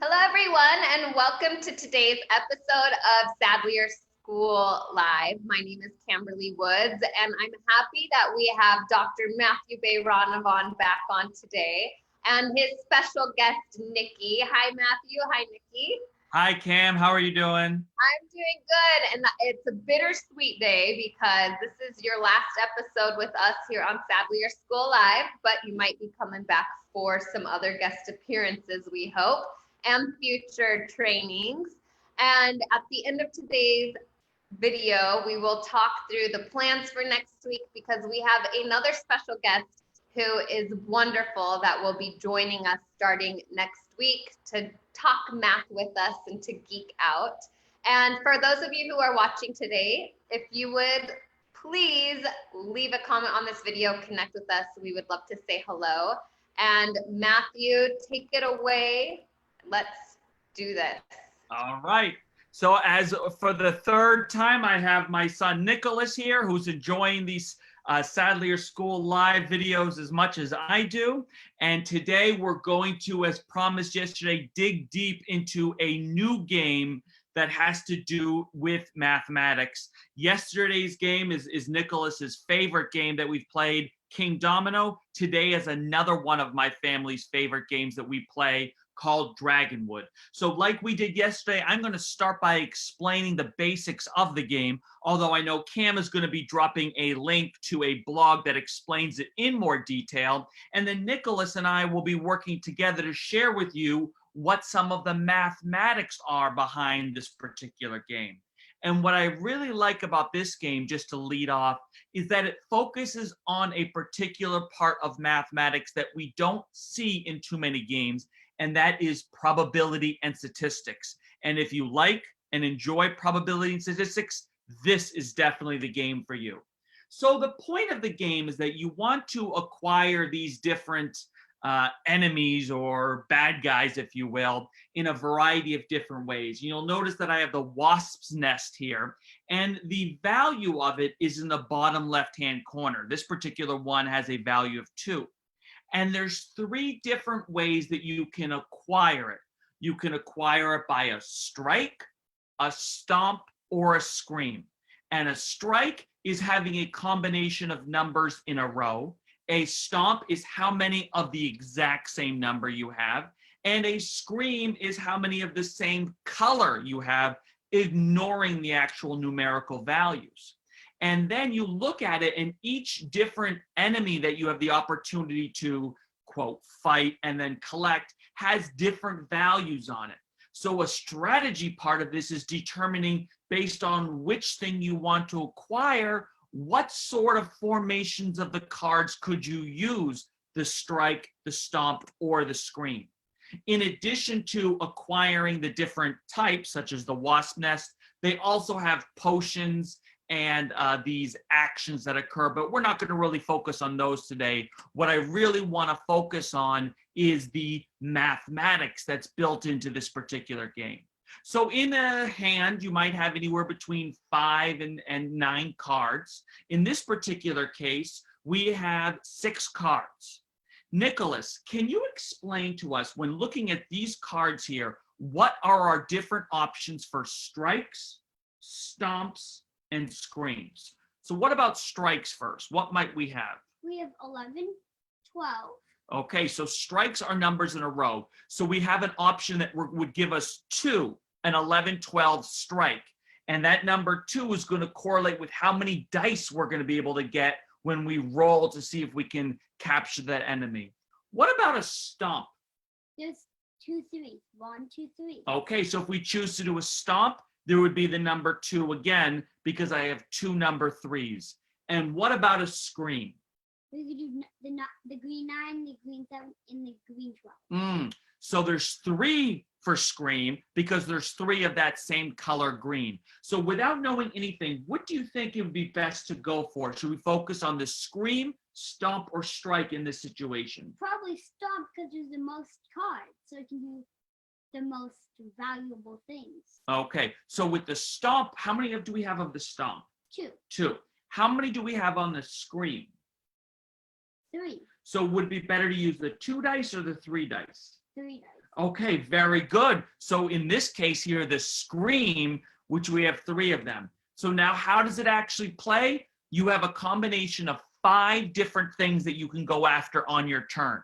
Hello, everyone, and welcome to today's episode of Sadlier School Live. My name is Camberly Woods, and I'm happy that we have Dr. Matthew Bayronavon back on today, and his special guest, Nikki. Hi, Matthew. Hi, Nikki. Hi, Cam. How are you doing? I'm doing good, and it's a bittersweet day because this is your last episode with us here on Sadlier School Live, but you might be coming back for some other guest appearances, we hope, and future trainings. And at the end of today's video, we will talk through the plans for next week because we have another special guest who is wonderful that will be joining us starting next week to talk math with us and to geek out. And for those of you who are watching today, if you would please leave a comment on this video, connect with us. We would love to say hello. And Matthew, take it away. Let's do this. All right. So as for the third time, I have my son Nicholas here, who's enjoying these Sadlier School Live videos as much as I do. And today we're going to, as promised yesterday, dig deep into a new game that has to do with mathematics. Yesterday's game is Nicholas's favorite game that we've played, King Domino. Today is another one of my family's favorite games that we play, called Dragonwood. So like we did yesterday, I'm going to start by explaining the basics of the game, although I know Cam is going to be dropping a link to a blog that explains it in more detail. And then Nicholas and I will be working together to share with you what some of the mathematics are behind this particular game. And what I really like about this game, just to lead off, is that it focuses on a particular part of mathematics that we don't see in too many games, and that is probability and statistics. And if you like and enjoy probability and statistics, this is definitely the game for you. So the point of the game is that you want to acquire these different enemies or bad guys, if you will, in a variety of different ways. You'll notice that I have the wasp's nest here, and the value of it is in the bottom left-hand corner. This particular one has a value of 2. And there's 3 different ways that you can acquire it. You can acquire it by a strike, a stomp, or a scream. And a strike is having a combination of numbers in a row. A stomp is how many of the exact same number you have. And a scream is how many of the same color you have, ignoring the actual numerical values. And then you look at it, and each different enemy that you have the opportunity to, quote, fight and then collect has different values on it. So a strategy part of this is determining, based on which thing you want to acquire, what sort of formations of the cards could you use: the strike, the stomp, or the scream. In addition to acquiring the different types, such as the wasp nest, they also have potions and these actions that occur, but we're not going to really focus on those today. What I really want to focus on is the mathematics that's built into this particular game. So in a hand, you might have anywhere between 5 and 9 cards. In this particular case, we have 6 cards. Nicholas, can you explain to us, when looking at these cards here, what are our different options for strikes, stomps, and screams? So what about strikes first? What might we have? We have 11, 12. Okay, so strikes are numbers in a row. So we have an option that would give us 2, an 11, 12 strike. And that number 2 is going to correlate with how many dice we're going to be able to get when we roll to see if we can capture that enemy. What about a stomp? There's 2 3s. 1, 2, 3. Okay, so if we choose to do a stomp, there would be the number 2 again, because I have 2 number 3s. And what about a scream? We could do the green 9, the green 7, and the green 12. So there's 3 for scream because there's 3 of that same color green. So without knowing anything, what do you think it would be best to go for? Should we focus on the scream, stomp, or strike in this situation? Probably stomp, because there's the most cards, so it can do the most valuable things. Okay, so with the stomp, how many do we have of the stomp? 2. 2. How many do we have on the scream? 3. So would it be better to use the 2 dice or the 3 dice? 3 dice. Okay, very good. So in this case here, the scream, which we have 3 of them. So now how does it actually play? You have a combination of 5 different things that you can go after on your turn.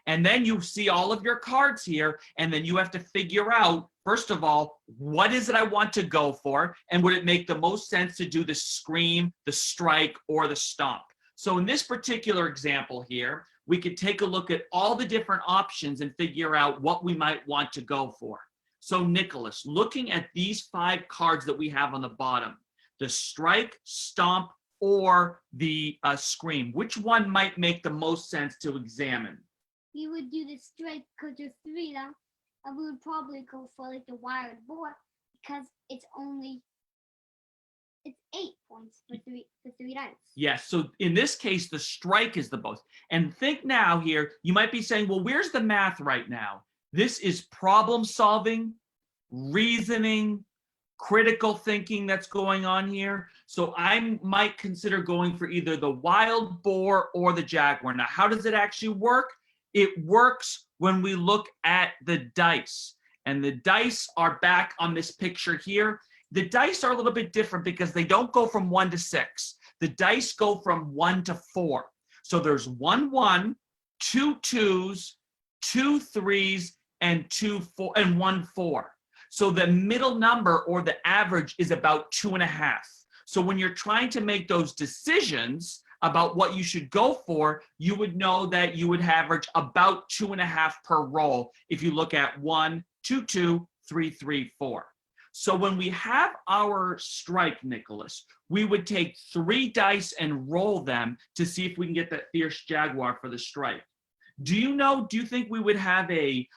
And then you see all of your cards here, and then you have to figure out, first of all, what is it I want to go for? And would it make the most sense to do the scream, the strike, or the stomp? So in this particular example here, we could take a look at all the different options and figure out what we might want to go for. So Nicholas, looking at these 5 cards that we have on the bottom, the strike, stomp, or the scream, which one might make the most sense to examine? We would do the strike because there's 3 now, and we would probably go for like the wild boar because it's 8 points for 3 dice. Yes, so in this case, the strike is the most. And think now here, you might be saying, well, where's the math right now? This is problem solving, reasoning, critical thinking that's going on here. So I might consider going for either the wild boar or the jaguar. Now, how does it actually work? It works when we look at the dice. And the dice are back on this picture here. The dice are a little bit different because they don't go from 1 to 6. The dice go from 1 to 4. So there's 1 1, 2 2s, 2 3s, and 2 4 and 1 4. So the middle number or the average is about 2.5. So when you're trying to make those decisions about what you should go for, you would know that you would average about 2.5 per roll if you look at 1, 2 2, 3 3, 4. So when we have our strike, Nicholas, we would take 3 dice and roll them to see if we can get that fierce jaguar for the strike. Do you think we would have a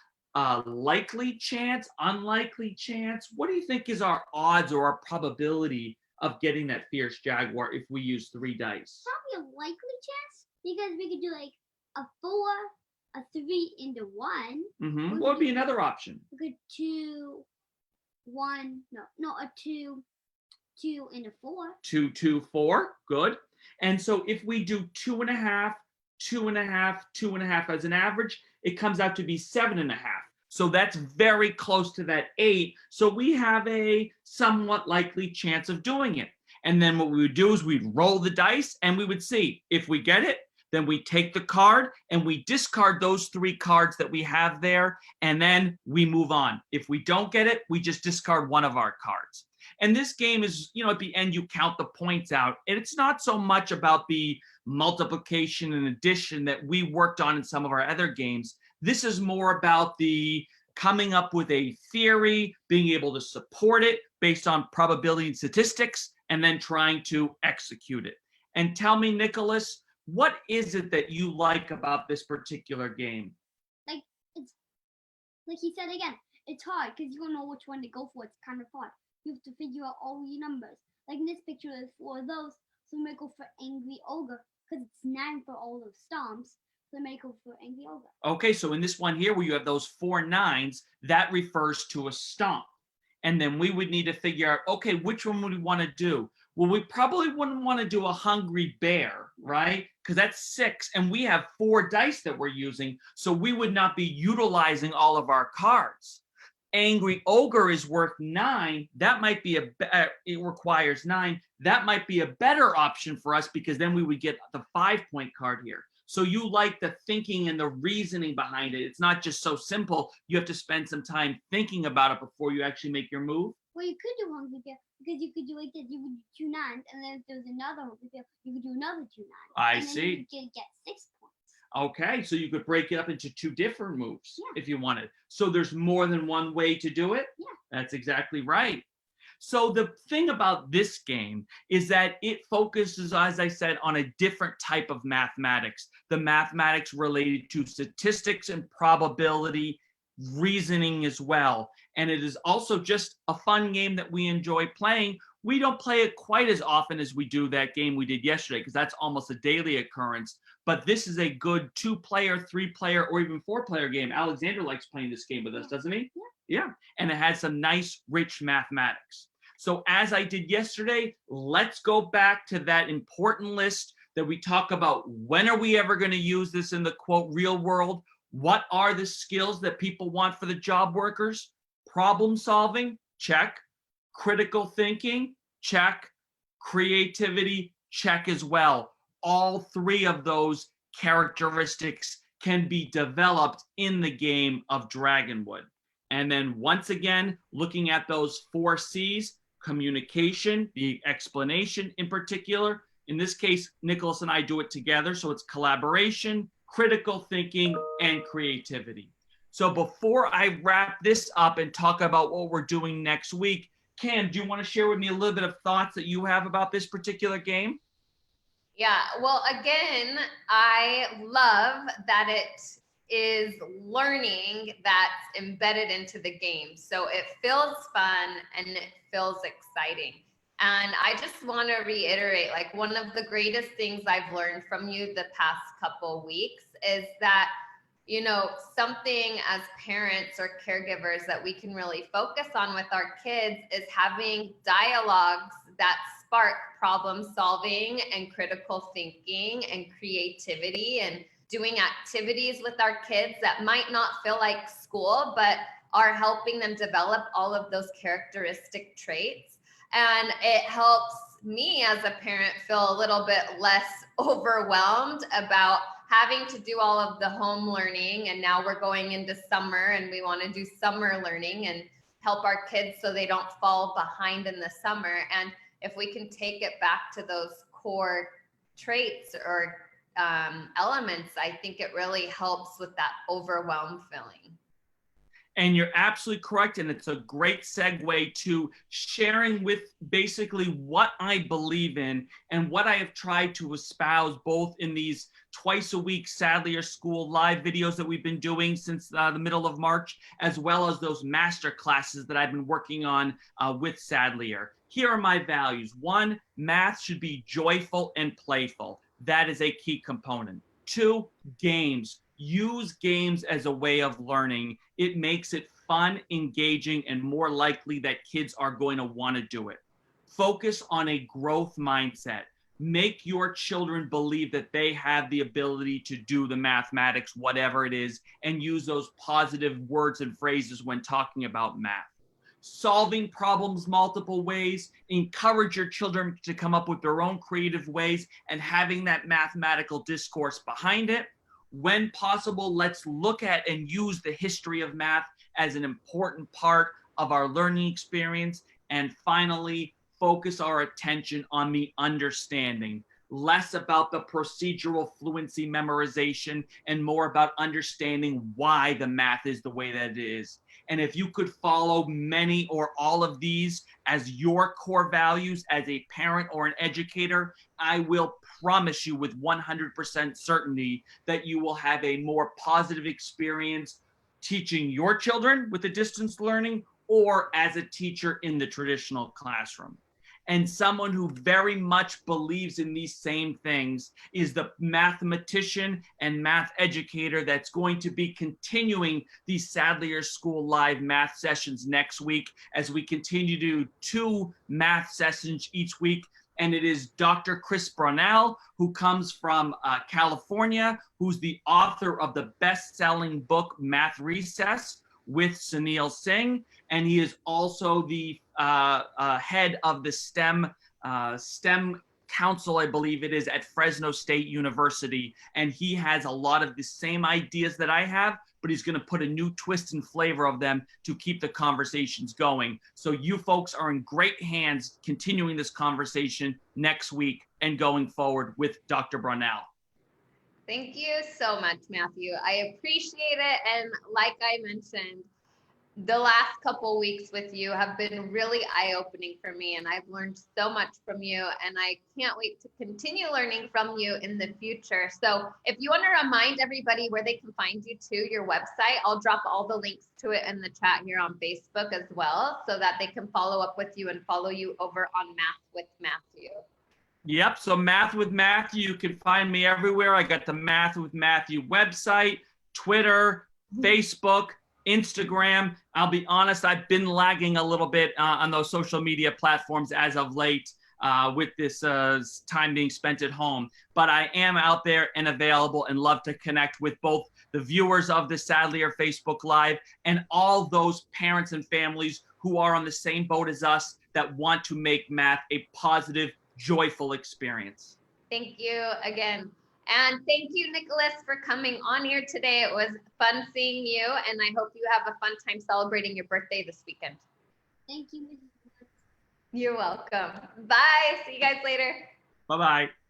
likely chance, unlikely chance? What do you think is our odds or our probability of getting that fierce jaguar if we use 3 dice? Probably a likely chance because we could do like a 4, a 3 into 1. Mm-hmm. What would be another option? We could 2, 1, a 2 into 4. 2 2 4. Good. And so if we do 2.5, 2.5, 2.5 as an average, it comes out to be 7.5. So that's very close to that 8. So we have a somewhat likely chance of doing it. And then what we would do is we'd roll the dice and we would see if we get it, then we take the card and we discard those 3 cards that we have there, and then we move on. If we don't get it, we just discard one of our cards. And this game is, at the end, you count the points out. And it's not so much about the multiplication and addition that we worked on in some of our other games. This is more about the coming up with a theory, being able to support it based on probability and statistics, and then trying to execute it. And tell me, Nicholas, what is it that you like about this particular game? It's like he said again, it's hard because you don't know which one to go for. It's kind of hard. You have to figure out all your numbers. Like in this picture, there's 4 of those. So we might go for Angry Ogre because it's 9 for all those stomps. So we might go for Angry Ogre. Okay, so in this one here where you have those 4 9s, that refers to a stomp. And then we would need to figure out, okay, which one would we want to do? Well, we probably wouldn't want to do a Hungry Bear, right? Because that's 6, and we have 4 dice that we're using, so we would not be utilizing all of our cards. Angry Ogre is worth 9. That might be it requires 9. That might be a better option for us because then we would get the 5-point card here. So you like the thinking and the reasoning behind it. It's not just so simple. You have to spend some time thinking about it before you actually make your move. Well, you could do Hungry Bear because you could do like this. You would do 2 9s, and then if there's another Hungry Bear, you could do another 2 9s. I and then see. You could get 6 points. Okay, so you could break it up into 2 different moves if you wanted. So there's more than one way to do it? Yeah. That's exactly right. So the thing about this game is that it focuses, as I said, on a different type of mathematics. The mathematics related to statistics and probability, reasoning as well. And it is also just a fun game that we enjoy playing. We don't play it quite as often as we do that game we did yesterday because that's almost a daily occurrence. But this is a good 2-player, 3-player, or even 4-player game. Alexander likes playing this game with us, doesn't he? Yeah. And it has some nice, rich mathematics. So as I did yesterday, let's go back to that important list that we talk about. When are we ever going to use this in the, quote, real world? What are the skills that people want for the job workers? Problem solving, check. Critical thinking, check. Creativity, check as well. All three of those characteristics can be developed in the game of Dragonwood. And then once again, looking at those 4 C's, communication, the explanation in particular. In this case, Nicholas and I do it together. So it's collaboration, critical thinking, and creativity. So before I wrap this up and talk about what we're doing next week, Cam, do you want to share with me a little bit of thoughts that you have about this particular game? Yeah, well, again, I love that it is learning that's embedded into the game. So it feels fun and it feels exciting. And I just want to reiterate, like, one of the greatest things I've learned from you the past couple weeks is that, you know, something as parents or caregivers that we can really focus on with our kids is having dialogues that spark problem solving and critical thinking and creativity, and doing activities with our kids that might not feel like school, but are helping them develop all of those characteristic traits. And it helps me as a parent feel a little bit less overwhelmed about having to do all of the home learning. And now we're going into summer and we want to do summer learning and help our kids so they don't fall behind in the summer. And if we can take it back to those core traits or elements, I think it really helps with that overwhelmed feeling. And you're absolutely correct. And it's a great segue to sharing with basically what I believe in and what I have tried to espouse both in these twice a week Sadlier School live videos that we've been doing since the middle of March, as well as those master classes that I've been working on with Sadlier. Here are my values. 1, math should be joyful and playful. That is a key component. 2, games. Use games as a way of learning. It makes it fun, engaging, and more likely that kids are going to want to do it. Focus on a growth mindset. Make your children believe that they have the ability to do the mathematics, whatever it is, and use those positive words and phrases when talking about math. Solving problems multiple ways, encourage your children to come up with their own creative ways, and having that mathematical discourse behind it. When possible, let's look at and use the history of math as an important part of our learning experience. And finally, focus our attention on the understanding, less about the procedural fluency memorization and more about understanding why the math is the way that it is. And if you could follow many or all of these as your core values as a parent or an educator, I will promise you with 100% certainty that you will have a more positive experience teaching your children with the distance learning or as a teacher in the traditional classroom. And someone who very much believes in these same things is the mathematician and math educator that's going to be continuing these Sadlier School live math sessions next week as we continue to do 2 math sessions each week. And it is Dr. Chris Brownell, who comes from California, who's the author of the best-selling book, Math Recess, with Sunil Singh, and he is also the head of the STEM Council, I believe it is, at Fresno State University, and he has a lot of the same ideas that I have, but he's going to put a new twist and flavor of them to keep the conversations going. So you folks are in great hands continuing this conversation next week and going forward with Dr. Brownell. Thank you so much, Matthew. I appreciate it. And like I mentioned, the last couple weeks with you have been really eye-opening for me, and I've learned so much from you, and I can't wait to continue learning from you in the future. So if you want to remind everybody where they can find you too, your website, I'll drop all the links to it in the chat here on Facebook as well, so that they can follow up with you and follow you over on Math with Matthew. Yep. So Math with Matthew, you can find me everywhere. I got the Math with Matthew website, Twitter, Facebook, Instagram. I'll be honest, I've been lagging a little bit on those social media platforms as of late with this time being spent at home. But I am out there and available and love to connect with both the viewers of the Sadlier Facebook Live, and all those parents and families who are on the same boat as us that want to make math a positive, joyful experience. Thank you again. And thank you, Nicholas, for coming on here today. It was fun seeing you, and I hope you have a fun time celebrating your birthday this weekend. Thank you, Mrs. Woods. You're welcome. Bye. See you guys later. Bye-bye.